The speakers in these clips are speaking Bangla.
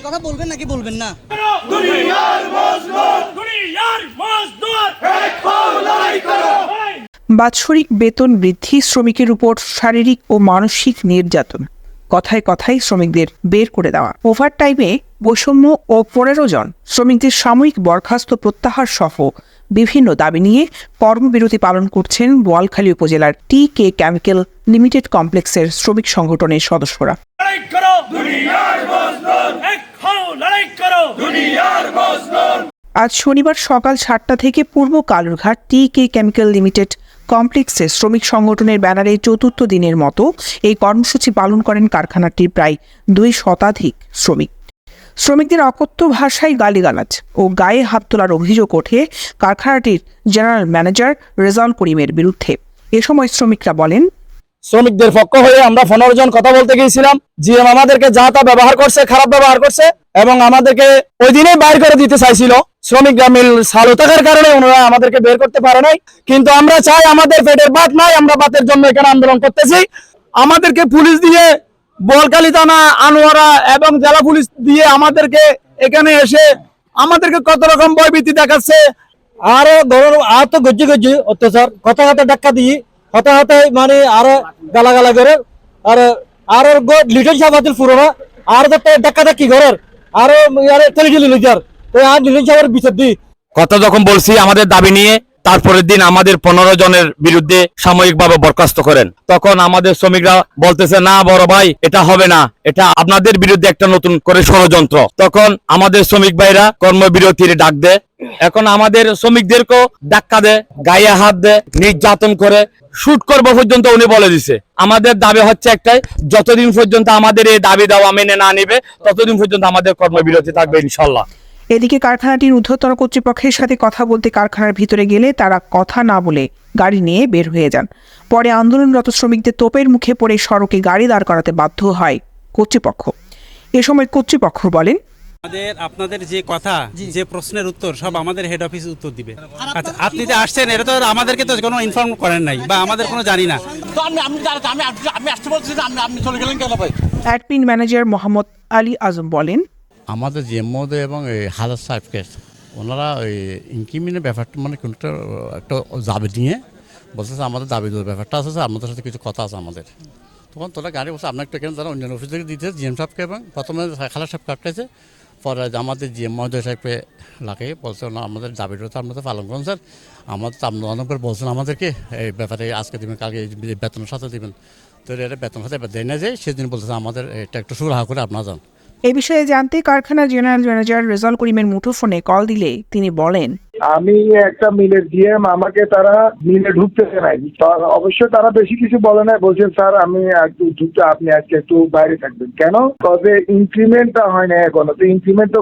কথা বলবেন নাকি বলবেন না? বাৎসরিক বেতন বৃদ্ধি, শ্রমিকের উপর শারীরিক ও মানসিক নির্যাতন, কথায় কথায় শ্রমিকদের বের করে দেওয়া, ওভারটাইমে বৈষম্য ও 15 জন শ্রমিকদের সাময়িক বরখাস্ত প্রত্যাহার সহ বিভিন্ন দাবি নিয়ে কর্মবিরতি পালন করছেন বোয়ালখালী উপজেলার টি.কে কেমিক্যাল লিমিটেড কমপ্লেক্সের শ্রমিক সংগঠনের সদস্যরা। আজ শনিবার সকাল 7টা থেকে পূর্ব কালুরঘাট টি.কে কেমিক্যাল লিমিটেড কমপ্লেক্সে শ্রমিক সংগঠনের ব্যানারে চতুর্থ দিনের মতো এই কর্মসূচি পালন করেন কারখানাটির প্রায় 2 শতাধিক শ্রমিক। শ্রমিকদের অকথ্য ভাষায় গালিগালাজ ও গায়ে হাত তোলার অভিযোগ ওঠে কারখানাটির জেনারেল ম্যানেজার রেজাউল করিমের বিরুদ্ধে। এ সময় শ্রমিকরা বলেন, শ্রমিকদের পক্ষ হয়ে আমরা 15 জন কথা বলতে গিয়েছিলাম। জিএম আমাদেরকে যা তা ব্যবহার করছে, খারাপ ব্যবহার করছে এবং আমাদেরকে ওই দিনেই বাইর করে দিতে চাইছিল। শ্রমিকরা মিল চালু থাকার কারণে ওনারা আমাদেরকে বের করতে পারে নাই। কিন্তু আমরা চাই, আমাদের পেটের ভাত নাই, আমরা ভাতের জন্য এখানে আন্দোলন করতেছি। আমাদেরকে পুলিশ দিয়ে বোয়ালখালী থানা, আনোয়ারা এবং জেলা পুলিশ দিয়ে আমাদেরকে এখানে এসে আমাদেরকে কত রকম ভয়ভীতি দেখাচ্ছে। আরো ধরো আহত গজ্জি গজ্জি অত্যাচার, কথা কথা ডাক্কা দিয়ে হতে হতে মানে আরো গালাগালা করে আর লিটল সাহাবাতিল পুরোনো আর ডাক্কা ডাক্কি করার আরো তেলিটেলি লিটার তো আর লিটল সাহাবের বিচার দিই কথা যখন বলছি আমাদের দাবি নিয়ে, তারপরের দিন আমাদের 15 জনের বিরুদ্ধে সাময়িকভাবে বরখাস্ত করেন। তখন আমাদের শ্রমিকরা বলতেছে, না বড় ভাই, এটা হবে না, এটা আপনাদের বিরুদ্ধে একটা নতুন করে ষড়যন্ত্র। তখন আমাদের শ্রমিক ভাইরা কর্মবিরতির ডাক দেয়। এখন আমাদের শ্রমিকদেরকেও ধাক্কা দেয়, গায়ে হাত দেয়, নির্যাতন করে, শুট করবো পর্যন্ত উনি বলে দিছে। আমাদের দাবি হচ্ছে একটাই, যতদিন পর্যন্ত আমাদের এই দাবি দেওয়া মেনে না নিবে ততদিন পর্যন্ত আমাদের কর্মবিরতি থাকবে ইনশাল্লাহ। এদিকে কারখানাটির ঊর্ধ্বতন কর্তৃপক্ষের সাথে কথা বলতে কারখানার ভিতরে গেলে তারা কথা না বলে গাড়ি নিয়ে বের হয়ে যান। পরে আন্দোলনরত শ্রমিকদের তোপের মুখে পড়ে সড়কে গাড়ি দাঁড় করাতে বাধ্য হয় কর্তৃপক্ষ। এ সময় কর্তৃপক্ষ বলেন, আপনাদের যে কথা, যে প্রশ্নের উত্তর সব আমাদের হেড অফিস উত্তর দিবে। আচ্ছা, আপনি যে আসছেন এটা তো আমাদেরকে তো কোনো ইনফর্ম করেন নাই বা আমাদের কোনো জানি না। অ্যাডমিন ম্যানেজার মোহাম্মদ আলী আজম বলেন, আমাদের জিএম মহোদয় এবং হাজার সাহেবকে ওনারা ওই ইনক্রিমেন্টের ব্যাপারটা মানে কোনটা একটা দাবি নিয়ে বলতেছে, আমাদের দাবি দেওয়ার ব্যাপারটা আছে, আমাদের সাথে কিছু কথা আছে আমাদের। তখন তোরা গাড়ি বলছে, আপনার একটু এখানে তারা অন্যান্য অফিস থেকে দিতে জিএম সাহেবকে, এবং প্রথমে খালা সাহেব কাটতেছে, পরে আমাদের জিএম মহোদয় সাহেবকে লাগিয়ে বলছে, না আমাদের দাবিটা তো আপনাদের পালন করুন স্যার, আমাদের তো আপনার অনেক করে বলছেন আমাদেরকে এই ব্যাপারে আজকে দেবেন, কালকে বেতনের সাথে দেবেন। তো এটা বেতনের সাথে দেয় না, যে সেদিন বলতেছে আমাদের এটা একটু সুরাহা করে আপনারা যান। এ বিষয়ে জানতে কারখানার জেনারেল ম্যানেজার রেজাউল করিমের মুঠোফোনে কল দিলে তিনি বলেন, আমি একটা মিলের জিএম, আমাকে তারা মিলে ঢুকতে নাই। অবশ্য তারা বেশি কিছু বলে নাই, বলছেন স্যার আমি একটু ঢুকতে, আপনি আজকে একটু বাইরে থাকবেন। কেন? কবে ইনক্রিমেন্টটা হয় না এখনো। তো ইনক্রিমেন্ট তো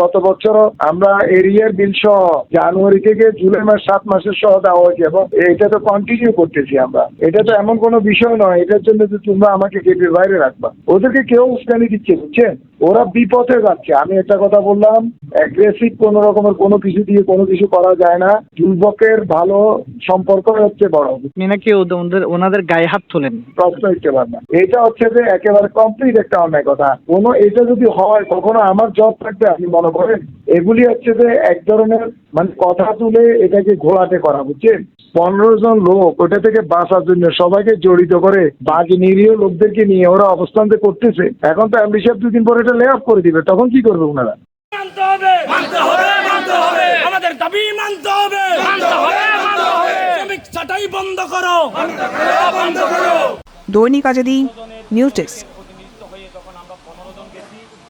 গত বছর আমরা এরিয়ার বিল সহ জানুয়ারি থেকে জুলাই মাস 7 মাসের সহ দেওয়া হয়েছে এবং এটা তো কন্টিনিউ করতেছি আমরা। এটা তো এমন কোনো বিষয় নয় এটার জন্য যে তোমরা আমাকে গেটের বাইরে রাখবা। ওদেরকে কেউ উস্কানি দিচ্ছে, বুঝছেন? ওরা বিপথে যাচ্ছে। আমি একটা কথা বললাম, অ্যাগ্রেসিভ কোন রকমের কোনো কিছু দিয়ে কোনো কিছু করা যায় না। যুবকের ভালো সম্পর্ক হচ্ছে বড়। নাকি ওনাদের গায়ে হাত তোলেন, প্রশ্ন হইতে পারে না। এটা হচ্ছে যে একেবারে কমপ্লিট একটা অন্যায় কথা। কোনো এটা যদি হয় কখনো আমার জব থাকবে, আপনি মনে করেন? এগুলি হচ্ছে যে এক ধরনের মানে কথা তুলে এটাকে ঘোলাটে করা, বুঝছেন? 15 জন লোক ওটা থেকে বাঁচার জন্য সবাইকে জড়িত করে বাকি নিরীহ লোকদেরকে নিয়ে ওরা অবস্থান করতেছে। এখন তো এমডি সাহেব 2 দিন পরে এটা লে অফ করে দিবে, তখন কি করবে ওনারা? আমাদের দাবি মানতে হবে, শ্রমিক ছাঁটাই বন্ধ করো। দৈনিক আজাদী, নিউজ ডেস্ক।